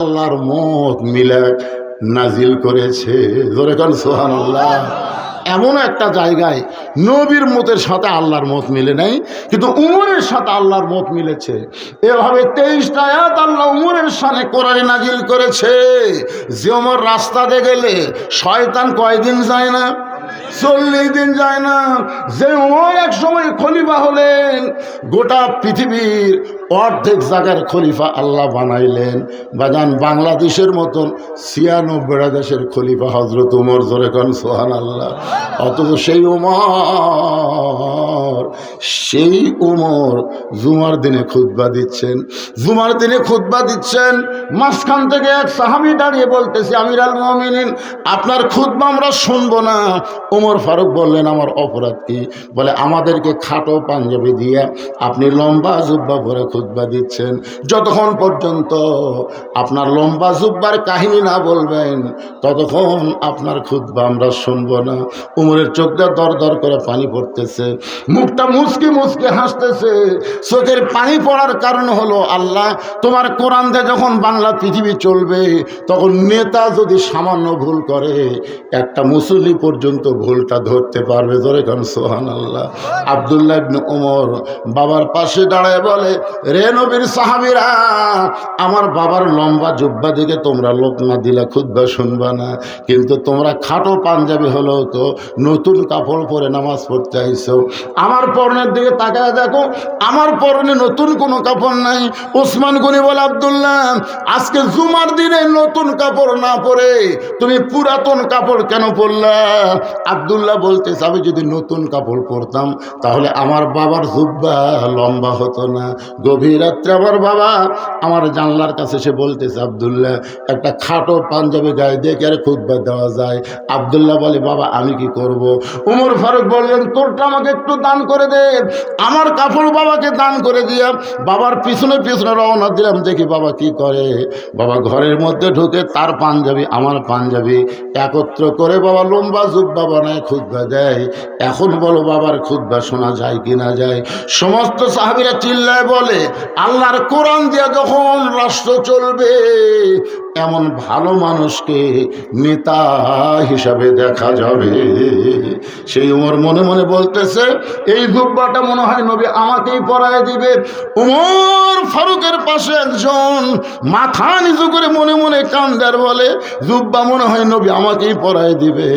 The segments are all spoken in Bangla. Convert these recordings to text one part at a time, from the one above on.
আল্লাহর মত মিলাদ নাজিল করেছে। জোরে কান সুবহানাল্লাহ। এমন একটা জায়গায় নবীর মতের সাথে আল্লাহর মত মিলে নাই, কিন্তু উমরের সাথে আল্লাহর মত মিলেছে। এভাবে 23টা আয়াত আল্লাহ উমরের শানে কোরআনে নাজিল করেছে যে উমর রাস্তা দিয়ে গেলে শয়তান কয়দিন যায় না? 40 দিন যায় না। যে উমর এক সময় খলিফা হলেন, গোটা পৃথিবীর অর্ধেক জায়গার খলিফা আল্লাহ বানাইলেন। বাজান বাংলাদেশের মতন 96টা দেশের খলিফা হযরত উমর। জোরে কান সুবহানাল্লাহ। অথচ সেই উমর জুমার দিনে খুতবা দিচ্ছেন। মাঝখান থেকে এক সাহাবী দাঁড়িয়ে বলতেছে, আমিরুল মুমিনিন, আপনার খুতবা আমরা শুনবো না। ওমর ফারুক বললেন, আমার অপরাধ কি? বলে, আমাদেরকে খাটো পাঞ্জাবি দিয়ে আপনি লম্বা জুব্বা পরে খুতবা দিচ্ছেন। যতক্ষণ পর্যন্ত আপনার লম্বা জুব্বার কাহিনী না বলবেন ততক্ষণ আপনার খুতবা আমরা শুনবো না। উমরের চোখটা দর দর করে পানি পড়তেছে, মুখটা মুচকি মুচকি হাসতেছে। চোখের পানি পড়ার কারণ হলো, আল্লাহ তোমার কোরআন দিয়ে যখন বাংলা পৃথিবী চলবে, তখন নেতা যদি সামান্য ভুল করে একটা মুসল্লি পর্যন্ত ভুলটা ধরতে পারবে। জোরে কান সুবহানাল্লাহ। আব্দুল্লাহ ইবনে ওমর বাবার পাশে দাঁড়ায় বলে, রে নবীর সাহাবীরা, আমার বাবার লম্বা জুব্বা দিকে তোমরা লোক না দিলা খুতবা শুনবা না, কিন্তু তোমরা খাটো পাঞ্জাবি হলেও তো নতুন কাপড় পরে নামাজ পড়তে আইছো। আমার পরনের দিকে তাকায় দেখো, আমার পরনে নতুন কোনো কাপড় নাই। ওসমান গনি বলে, আব্দুল্লাহ, আজকে জুমার দিনে নতুন কাপড় না পরে তুমি পুরাতন কাপড় কেন পরলা? আব্দুল্লাহ বলতেছে, আমি যদি নতুন কাপড় পরতাম তাহলে আমার বাবার জুব্বা লম্বা হতো না। গভীর রাত্রে আমার বাবা আমার জানলার কাছে সে বলতেছে, আব্দুল্লাহ, একটা খাটো পাঞ্জাবি গায়ে দিয়ে কি আর খুতবা দেওয়া যায়? আব্দুল্লাহ বলে, বাবা আমি কি করব? উমর ফারুক বললেন, তোরটা আমাকে একটু দান করে দে। আমার কাপড় বাবাকে দান করে দিয়া বাবার পিছনে পিছনে রওনা দিলাম, দেখি বাবা কি করে। বাবা ঘরের মধ্যে ঢুকে তার পাঞ্জাবি আমার পাঞ্জাবি একত্র করে বাবা লম্বা জুব্বা বানায় খুতবা দেয়। এখন বলো বাবার খুতবা শোনা যায় কি না যায়? সমস্ত সাহাবীরা চিল্লায় বলে, আল্লাহর কোরআন দিয়া যখন রাষ্ট্র চলবে, এমন ভালো মানুষকে নেতা হিসাবে দেখা যাবে। সেই উমর মনে মনে বলতেছে, এই জুব্বাটা মনে হয় নবী আমাকেই পরায় দিবে। উমর ফারুকের পাশে একজন মাথা নিচু করে মনে মনে কান্দার বলে, জুব্বা মনে হয় নবী আমাকেই পরায় দিবে।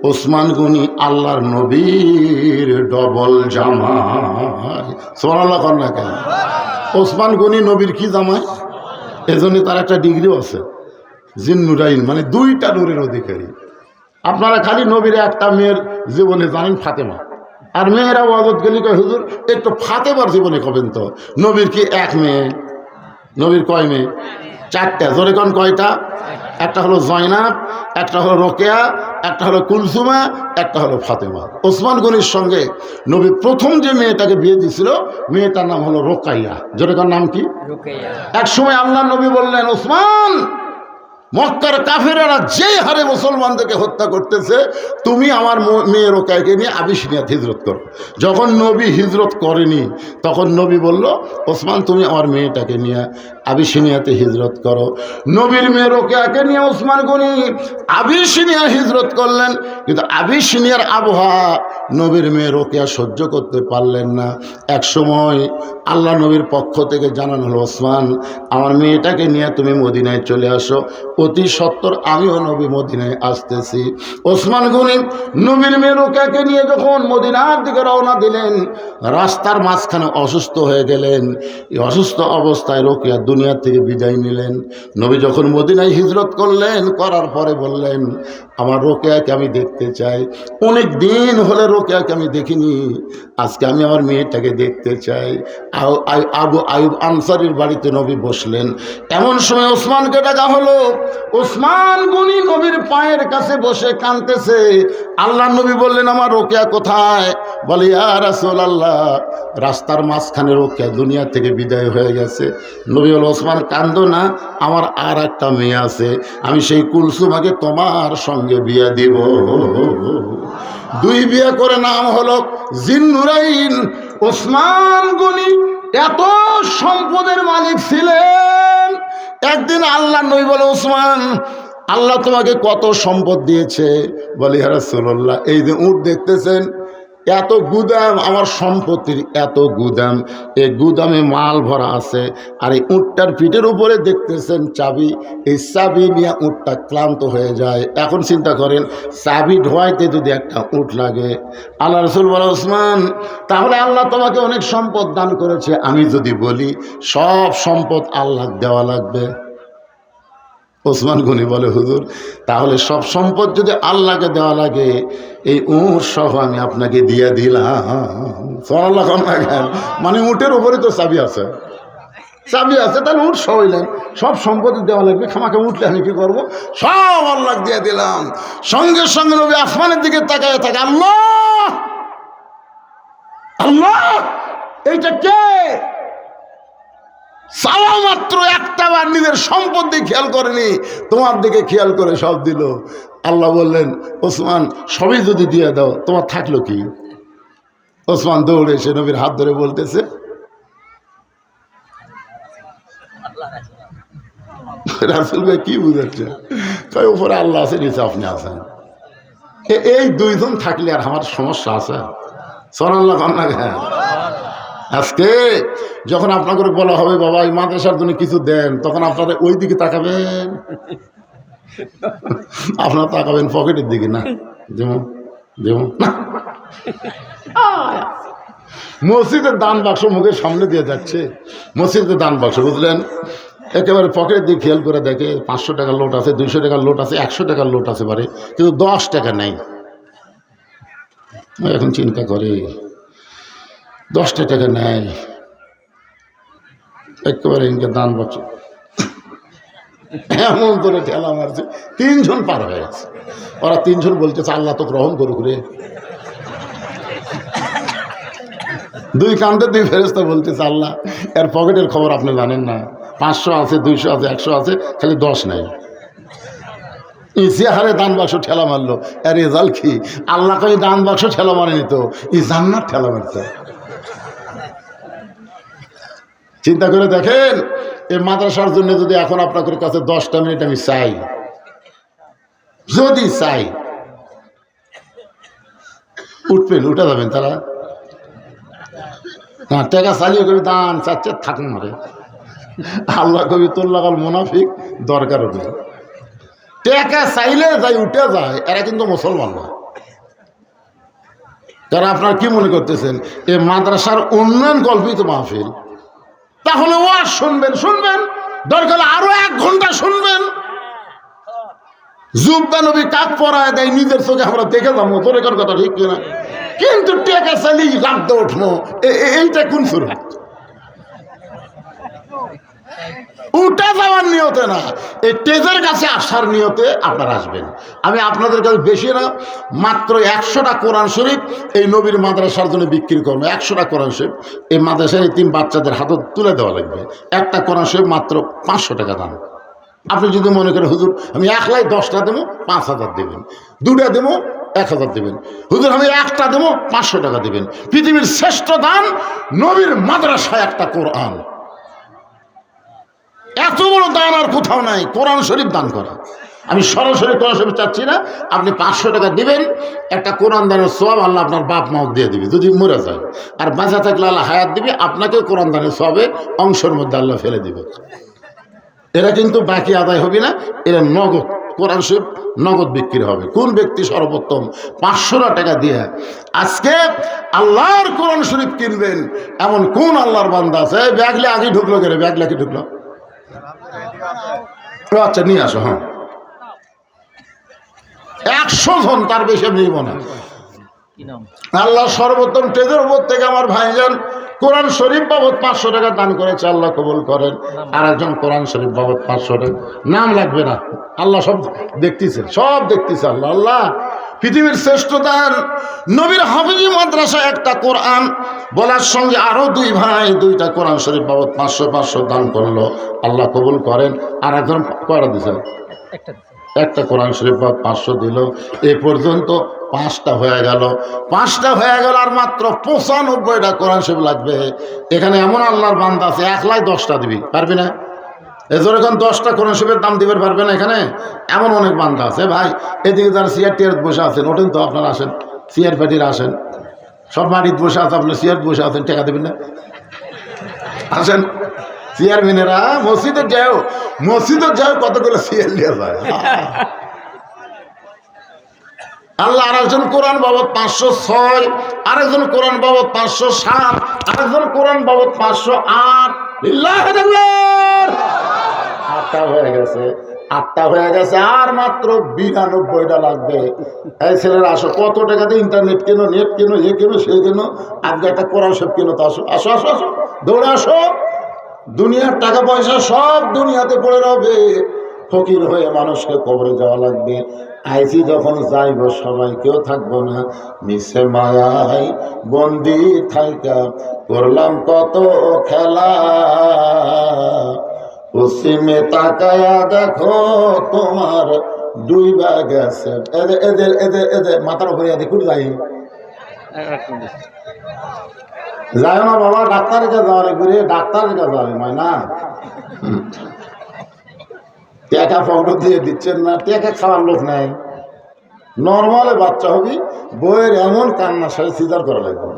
ওসমান গনি আল্লাহর নবীর ডবল জামাই। সুবহানাল্লাহ কর না কেন? ওসমান গনি নবীর কি জামাই? এজন্য তার একটা ডিগ্রিও আছে, জিন্নুরাইন, মানে 2টা নূরের অধিকারী। আপনারা খালি নবীর একটা মেয়ের জীবনে জানেন, ফাতেমা। আর মেয়েরা ওয়াজত গেলি কয়, হুজুর একটু ফাতেমার জীবনে কবেন তো। নবীর কি এক মেয়ে? নবীর কয় মেয়ে? 4টা। জোরে কোন কয়টা? একটা হলো জয়নাব, একটা হলো রোকেয়া, একটা হলো কুলসুমা, একটা হলো ফাতেমা। ওসমান গনির সঙ্গে নবী প্রথম যে মেয়েটাকে বিয়ে দিয়েছিল, মেয়েটার নাম হলো রোকাইয়া। জোরে কোন নাম কি? রোকাইয়া। এক সময় আল্লাহ নবী বললেন, ওসমান, মক্কার কাফেরেরা যে হারে মুসলমানদেরকে হত্যা করতেছে, তুমি আমার মেয়ে রোকাইয়াকে নিয়ে আবিসিনিয়াতে হিজরত করো। যখন নবী হিজরত করেনি, তখন নবী বলল, ওসমান তুমি আমার মেয়েটাকে নিয়ে আবিসিনিয়াতে হিজরত করো। নবীর মেয়ে রোকাইয়াকে নিয়ে ওসমান গনি আবিসিনিয়া হিজরত করলেন। কিন্তু আবিসিনিয়ার আবহাওয়া নবীর মেয়ে রোকাইয়া সহ্য করতে পারলেন না। এক সময় আল্লাহ নবীর পক্ষ থেকে জানানো হলো, ওসমান, আমার মেয়েটাকে নিয়ে তুমি মদিনায় চলে আসো। অতি সত্বর আমিও নবী মদিনায় আসতেছি। ওসমান গনি নবীর মেয়ে রোকেয়াকে নিয়ে যখন মদিনার দিকে রওনা দিলেন, রাস্তার মাঝখানে অসুস্থ হয়ে গেলেন। এই অসুস্থ অবস্থায় রোকেয়া দুনিয়া থেকে বিদায় নিলেন। নবী যখন মদিনায় হিজরত করলেন, করার পরে বললেন, আমার রোকেয়াকে আমি দেখতে চাই। অনেক দিন হলে রোকেয়াকে আমি দেখিনি, আজকে আমি আমার মেয়েটাকে দেখতে চাই। আবু আয়ুব আনসারীর বাড়িতে নবী বসলেন। এমন সময় ওসমানকে ডাকা হলো। ওসমান গনি নবীর পায়ের কাছে বসে কাঁদতেছে। আল্লাহ নবী বললেন, আমার রোকেয়া কোথায়? বলে, ইয়া রাসূলুল্লাহ, রাস্তার মাঝখানে রোকেয়া দুনিয়া থেকে বিদায় হয়ে গেছে। নবী বলে, ওসমান কান্দো না, আমার আর একটা মেয়ে আছে, আমি সেই কুলসুমাকে তোমার সঙ্গে বিয়ে দিব। 2 বিয়ে করে নাম হলো জিন্নুরাইন। ওসমান গনি এত সম্পদের মালিক ছিলেন, একদিন আল্লাহ নবী বলে, ওসমান আল্লাহ তোমাকে কত সম্পদ দিয়েছে? বলি ইয়া রাসূলুল্লাহ, এই যে উট দেখতেছেন, এত গুদাম, আমার সম্পত্তির এত গুদাম, এই গুদামে মাল ভরা আছে। আর এই উটটার পিঠের উপরে দেখতেছেন চাবি, এই চাবি নিয়ে উটটা ক্লান্ত হয়ে যায়। এখন চিন্তা করেন, চাবি ঢোয়াইতে যদি একটা উট লাগে। আল্লাহ রাসূল বলে, ওসমান তাহলে আল্লাহ তোমাকে অনেক সম্পদ দান করেছে, আমি যদি বলি সব সম্পদ আল্লাহ দেওয়া লাগবে? ওসমান গনি বলে, হুজুর তাহলে সব সম্পদ যদি আল্লাহকে দেওয়া লাগে, এই উট সহ আমি আপনাকে দিয়ে দিলাম। সুবহানাল্লাহ। মানে উটের উপরে তো চাবি আছে, চাবি আছে, তাহলে উঠ সহ হইলেন, সব সম্পত্তি দেওয়া লাগবে, খামাকে উঠলে আমি কি করবো? সব আল্লাহ দিয়ে দিলাম। সঙ্গে সঙ্গে নবী আসমানের দিকে তাকায় থাকে, আল্লাহ আল্লাহ, এইটা কে? চাওয়া মাত্র একটা বার নিজের সম্পদ দিয়ে খেয়াল করেনি, তোমার দিকে খেয়াল করে সব দিল। আল্লাহ বললেন, ওসমান সবই যদি দিয়ে দাও, তোমার থাকলো কি? ওসমান দৌড়ে এসে নবীর হাত ধরে বলতেছে, রাসূল ভাই কি বুঝাচ্ছে? তাই উপরে আল্লাহ আছে, নিচে আপনি আছেন। এই দুইজন থাকলে আর আমার সমস্যা আছে? সুবহানাল্লাহ। আজকে যখন আপনাকে বলা হবে, বাবা এই মাদ্রাসার জন্য কিছু দেন, তখন আপনারা ওই দিকে তাকাবেন, আপনারা তাকাবেন পকেটের দিকে, না যেমন যেমন মসজিদের দান বাক্স মুখের সামনে দিয়ে যাচ্ছে, মসজিদের দান বাক্স, বুঝলেন, একেবারে পকেটের দিকে খেয়াল করে দেখে 500 টাকার লোট আছে, 200 টাকার লোট আছে, 100 টাকার লোট আছে পারে, কিন্তু 10 টাকা নেই। এখন চিন্তা করে 10টা টাকা নেয়, একেবারে ইনকে দান বাক্স এমন করে ঠেলা মারছে, 3 জন পার হয়ে গেছে। ওরা 3 জন বলতেছে, আল্লাহ তো গ্রহণ করুক রে। 2 কান্দে 2 ফেরেশতা বলতেছে, আল্লাহ এর পকেটের খবর আপনি জানেন না, 500 আছে, 200 আছে, 100 আছে, খালি 10 নাই। ইসিহারে দান বাক্স ঠেলা মারলো, এর রেজাল্ট কি? আল্লাহ কই দান বাক্স ঠেলা মারেনি তো, ই জান্নাত ঠেলা মারছে। চিন্তা করে দেখেন, এই মাদ্রাসার জন্য যদি এখন আপনাদের কাছে 10টা মিনিট আমি চাই, যদি চাই, উঠবেন? উঠে যাবেন তারা? না, টাকা চালিয়ে কবি দান চাচ্ছে, থাকুন মারে। আল্লাহ কবি তোর লাগাল মুনাফিক, দরকার নেই। টাকা চাইলে যাই উঠে যায়, এরা কিন্তু মুসলমান না। কারণ আপনারা কি মনে করতেছেন এই মাদ্রাসার উন্নয়ন কল্পিত মাহফিল? তাহলে ওয়াজ শুনবেন, শুনবেন, দরকার আরো 1 ঘন্টা শুনবেন। জুব্বা নবী কাক পরায় দেয়, নিজের চোখে আমরা দেখে যাবো, তোর একার কথা ঠিক কিনা? কিন্তু টেকা চালি লাভ দিয়ে উঠবো, এইটা কোন শুরু? উঠে যাওয়ার নিয়তে না, এই টেজের কাছে আসার নিয়তে আপনারা আসবেন। আমি আপনাদের কাছে বেশি না, মাত্র 100টা কোরআন শরীফ এই নবীর মাদ্রাসার জন্য বিক্রি করবো। 100টা কোরআন শরীফ এই মাদ্রাসার এতিম বাচ্চাদের হাতে তুলে দেওয়া লাগবে। একটা কোরআন শরীফ মাত্র 500 টাকা দাম। আপনি যদি মনে করেন হুজুর আমি 1,10টা দেবো, 5,000 দেবেন, 2টা দেবো 1,000 দেবেন, হুজুর আমি 1টা দেবো 500 টাকা দেবেন। পৃথিবীর শ্রেষ্ঠ দান নবীর মাদ্রাসায় একটা কোরআন। এত বড় দান আর কোথাও নাই, কোরআন শরীফ দান করা। আমি সরাসরি কোরআন শরীফ চাচ্ছি না, আপনি 500 টাকা দিবেন, একটা কোরআন দানের সওয়াব আল্লাহ আপনার বাপ মাও দিয়ে দিবে যদি মরে যায়, আর বাঁচা থাকলে আল্লাহ হায়াত দিবে, আপনাকেও কোরআন দানের সওয়াবের অংশের মধ্যে আল্লাহ ফেলে দিবে। এরা কিন্তু বাকি আদায় হবে না, এরা নগদ কোরআন শরীফ নগদ বিক্রি হবে। কোন ব্যক্তি সর্বোত্তম? 500 টাকা দিয়ে আজকে আল্লাহর কোরআন শরীফ কিনবেন এমন কোন আল্লাহর বান্দা আছে? ব্যাগলে আগে ঢুকলো, গেলে ব্যাগলে কি ঢুকলো? আচ্ছা নিয়ে আসো। হ্যাঁ, 100 জন, তার বেশি আমি নিব না। আল্লাহ সর্বোত্তম টেজের উপর থেকে আমার ভাইজান কোরআন শরীফ বাবদ 500 টাকা দান করেছে, আল্লাহ কবুল করেন। আর একজন কোরআন শরীফ বাবদ 500 টাকা, নাম লাগবে না, আল্লাহ সব দেখতেছে, সব দেখতেছে আল্লাহ। আল্লাহ পৃথিবীর শ্রেষ্ঠ দান নবীর হাফিজি মাদ্রাসায় একটা কোরআন বলার সঙ্গে আরো 2 ভাই 2টা কোরআন শরীফ বাবদ 500 দান করলো, আল্লাহ কবুল করেন। আর একজন কয়টা দিছে? একটা কোরআন শরীফ বাবদ 500 দিল। এ পর্যন্ত 5টা হয়ে গেল, 5টা হয়ে গেল, আর মাত্র 95টা কোরআন শরীফ লাগবে। এখানে এমন আল্লাহর বান্দা আছে 1,10টা দিবি, পারবি না? এজোর এখন 10টা কোরআন শরীফের দাম দিতে পারবে না এখানে? এমন অনেক বান্ধা আছে ভাই। এদিকে যারা চেয়ার টিয়ার বসে আছেন, ওঠেন তো, আপনারা আসেন, চেয়ার পার্টির আসেন। সব মাটিতে বসে আছে, আপনার চেয়ার বসে আছেন, টাকা দেবেন না? আসেন চেয়ারম্যানেরা, মসজিদে যাও কতগুলো চেয়ার নিয়ে যায়। আল্লাহ আরেকজন কোরআন বাবদ 506, আরেকজন কোরআন বাবদ 507, আরেকজন কোরআন বাবদ 508। আটটা হয়ে গেছে, আর মাত্র 92টা লাগবে। এই ছেলেরা আসো, কত টাকাতে ইন্টারনেট কেনো, নেট কেনো, এ কেনো, সে কেনো, আজকে একটা কোরআন শরীফ কেনো। তো আসো আসো আসো আসো, দৌড়ে আসো। দুনিয়ার টাকা পয়সা সব দুনিয়াতে পড়ে রবে, ফকির হয়ে মানুষকে কবরে যাওয়া লাগবে। আইসি যখন যাইব সবাই কেউ থাকবো না, মিশে মায়াই বন্দি থাইকা করলাম কত খেলা। পশ্চিমে তাকায়া দেখো তোমার ডুইবা গেছে। এদের এদের এদের এদের মাথার উপরে দেখুন যাই যায় না বাবা, ডাক্তারের কাছে যাওয়া লাগবে রে, ডাক্তারের কাছে যাওয়া লাগবে না। টাকা পকেট দিয়ে দিচ্ছেন না, টাকা খাওয়ার লোক নাই। নর্মালে বাচ্চা হবি, বইয়ের এমন কান্না সাথে সিজার করা লাগবে।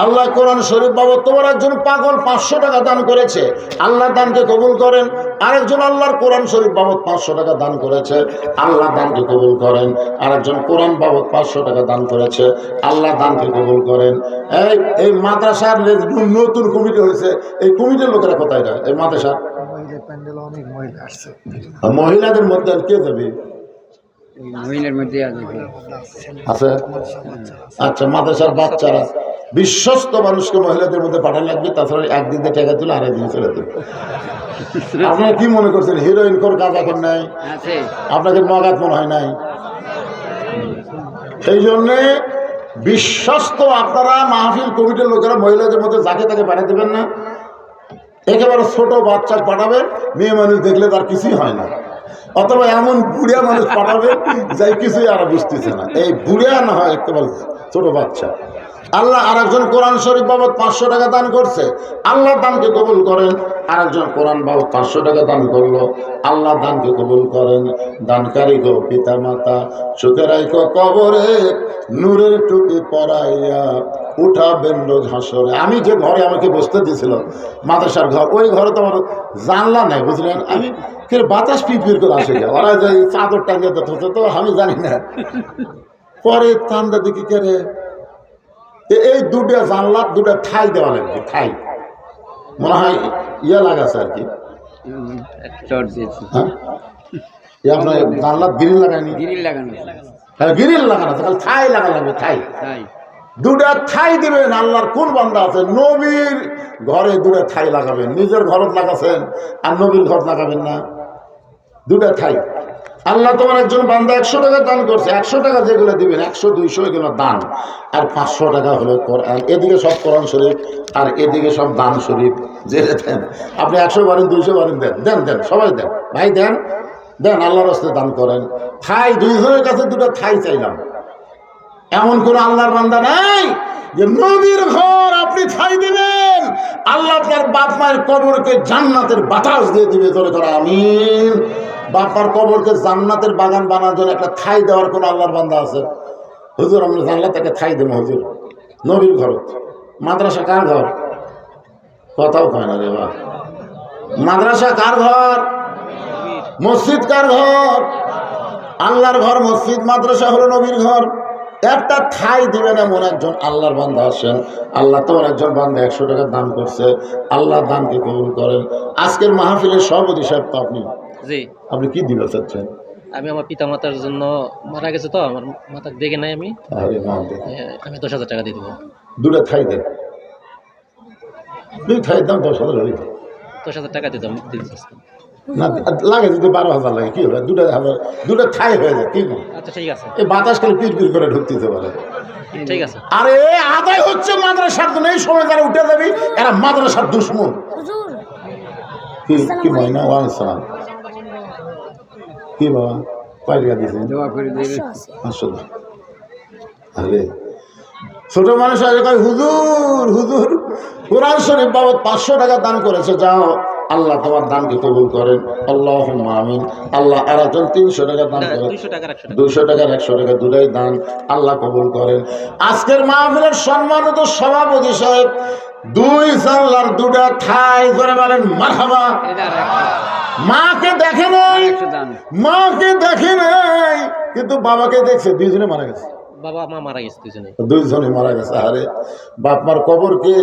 আল্লাহ কোরআন শরীফ বাবদ তোমার একজন পাগল 500 টাকা দান করেছে, আল্লাহ দানকে কবুল করেন। আরেকজন আল্লাহর কোরআন শরীফ বাবদ 500 টাকা দান করেছে, আল্লাহ দানকে কবুল করেন। আরেকজন কোরআন বাবদ 500 টাকা দান করেছে, আল্লাহ দানকে কবুল করেন। এই মাদ্রাসার নতুন কমিটি হয়েছে, এই কমিটির লোকেরা কোথায় যায়? এই মাদ্রাসার মহিলাদের মধ্যে কে যাবে? আছে। আচ্ছা, মাদ্রাসার বাচ্চারা, বিশ্বস্ত মানুষকে মহিলাদের মধ্যে পাঠানো লাগবে, তাছাড়া একদিন দিয়ে টাকা তুলে আরেকদিন চলে দেবে। আপনারা কি মনে করছেন হিরোইন কোর কাজ এখন নাই? আপনাদের মগাত মনে হয় নাই? সেই জন্যে বিশ্বস্ত আপনারা মাহফিল কমিটির লোকেরা মহিলাদের মধ্যে যাকে তাকে পাঠিয়ে দেবেন না। একেবারে ছোট বাচ্চা পাঠাবেন, মেয়ে মানুষ দেখলে তার কিছুই হয় না। অথবা এমন বুড়িয়া মানুষ পাঠাবে যাই কিছুই আর বুঝতেছে না। এই বুড়িয়া না হয় একেবারে ছোট বাচ্চা। আল্লাহ আরেকজন কোরআন শরীফ বাবদ 500 টাকা দান করছে, আল্লাহ দানকে কবুল করেন। আরেকজন কোরআন বাবদ 500 টাকা দান করলো, আল্লাহ দানকে কবুল করেন। দানকারী গো পিতা মাতা, সুখে রাইখো কবরে, নূরের টুপি পরাইয়া উঠাবেন রোজ হাসরে। আমি যে ঘরে আমাকে বসতে দিয়েছিল, মাদ্রাসার ঘর, ওই ঘরে তো আমার জানলা নাই, বুঝলেন? আমি বাতাস পিপির করে আসে যায়, ওরা যে চাদর টাঙ্গে হচ্ছে তো আমি জানি না। পরে ঠান্ডা দিকে কেড়ে এই দুটা জানলা, দুটা ঠাই দেওয়া লাগবে, ঠাই মনে হয় ইয়ে লাগাছে আর কি। আপনার জানলা গ্রিল লাগায়নি? গ্রিল লাগানো আছে, খালি ঠাই লাগা লাগবে, ঠাই। দুটা ঠাই দিবেন। আল্লাহর কোন বান্দা আছে নবীর ঘরে দুটা ঠাই লাগাবেন? নিজের ঘরত লাগাছেন আর নবীর ঘর লাগাবেন না? দুটা ঠাই। আল্লাহ তোমার একজন বান্দা 100 টাকা দান করছে, 100 টাকা যেগুলো দিবেন 100 200 এগুলো দান, আর 500 টাকা হলো কোরআন। এদিকে সব কোরআন শরীফ আর এদিকে সব দান শরীফ জেনে দেন। আপনি 100 বারেন 200 বারেন দেন, দেন দেন, সবাই দেন ভাই, দেন দেন, আল্লাহর রাস্তায় দান করেন। ঠাই দুইজনের কাছে দুটো ঠাই চাইলাম। এমন কোন আল্লাহর বান্দা নাই যে নবীর ঘর আপনি ঠাই দিবেন, আল্লাহ আপনার বাপ মায়ের কবরকে জান্নাতের বাতাস দিয়ে দিবে। ধরে ধরে আমিন। বাপার কবরকে জান্নাতের বাগান বানানোর জন্য একটা ঠাই দেওয়ার কোন আল্লাহর বান্দা আছে? হুজুর আমরা জানলা তাকে ঠাই দেবো। হুজুর নবীর ঘর। মাদ্রাসা কার ঘর? কথাও কয় না রে বা। মাদ্রাসা কার ঘর? মসজিদ কার ঘর? আল্লাহর ঘর মসজিদ, মাদ্রাসা হলো নবীর ঘর। একটা ঠাই দিবেন এমন একজন আল্লাহর বান্দা আসেন। আল্লাহ তোমার একজন বান্দা 100 টাকা দান করছে, আল্লাহ দানকে কবুল করেন। আজকের মাহফিলের সভাপতি সাহেব তো আপনি। জি। আপনি কি দিতে চাচ্ছেন? আমি আমার পিতা মাতার জন্য, মারা গেছে তো, আমার মাতা দেখে নাই আমি। আমি 10,000 টাকা দিয়ে দেবো। দুটা ঠাই দেন, দুই ঠাই দাম 10,000 হলে 10,000 টাকা দিতাম। না লাগে, যদি 12,000 লাগে কি হবে? দুটা ঠাই হয়ে যায়, কি? আচ্ছা ঠিক আছে। এই বাতাস খালি পিট পিট করে ঢুকতে পারে। ঠিক আছে। আরে আদায় হচ্ছে মাদ্রাসার জন্য। এই সময় যারা উঠে যাবি এরা মাদ্রাসার দুশ্মন। কি ময়না? ওয়ালাইকুম কি বাবা কয় টাকা দিয়েছেন? 500। আরে ছোট মানুষ আগে কয় হুজুর হুজুর, কোরআন শরীফ বাবদ 500 টাকা দান করেছে, যাও আল্লাহ তোমার দানকে কবুল করেন, আল্লাহুম্মা আমিন। আল্লাহ আর একজন 300 টাকা দান করেন, 200 টাকার 100 টাকা। 200 টাকার 100 টাকা দুটাই দান, আল্লাহ কবুল করেন। আজকের মাহফিলের সম্মানিত সভাপতি সাহেব 2 জানলার 2টা ঠাই করে বলেন মারহাবা। মাকে দেখে নাই, মাকে দেখে নাই, কিন্তু বাবাকে দেখছে, দুইজনে মারা গেছে। বাবা মা মারা গেছে দুজনে, দুইজনে মারা গেছে। আরে বাপ মার কবরকে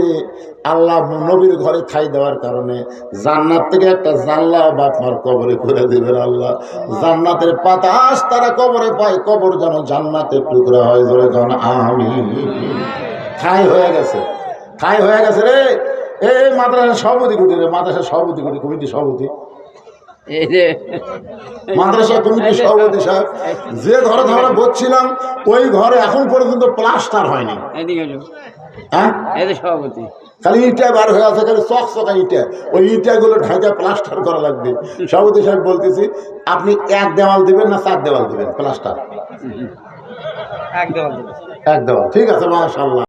আল্লাহ নবীর ঘরে ঠাই দেওয়ার কারণে জান্নাত থেকে একটা জানলা বাপ মার কবরে করে দেবেন আল্লাহ। জান্নাতের বাতাস তারা কবরে পায়, কবর যেন জান্নাতের টুকরা হয়, ধরে যেন আমিন। ঠাই হয়ে গেছে, ঠাই হয়ে গেছে রে। এই মাদ্রাসা সভাপতি কুটি রে, মাদ্রাসা সভাপতি কুটি, কমিটি সভাপতি, এই যে মাদ্রাসা কমিটির সভাপতি সাহেব, যে ঘরে আমরা বসছিলাম ওই ঘরে এখন পর্যন্ত প্লাস্টার হয়নি। এদিকে হ্যাঁ, এই যে সভাপতি খালি ইটা বার হয়ে আছে, খালি চকচকা ইটা, ওই ইটাগুলো ঢাকা প্লাস্টার করা লাগবে। সভাপতি সাহেব বলতেছি, আপনি 1 দেওয়াল দিবেন না 4 দেওয়াল দিবেন প্লাস্টার? 1 দেওয়াল। এক দেওয়াল, ঠিক আছে, মাশাআল্লাহ।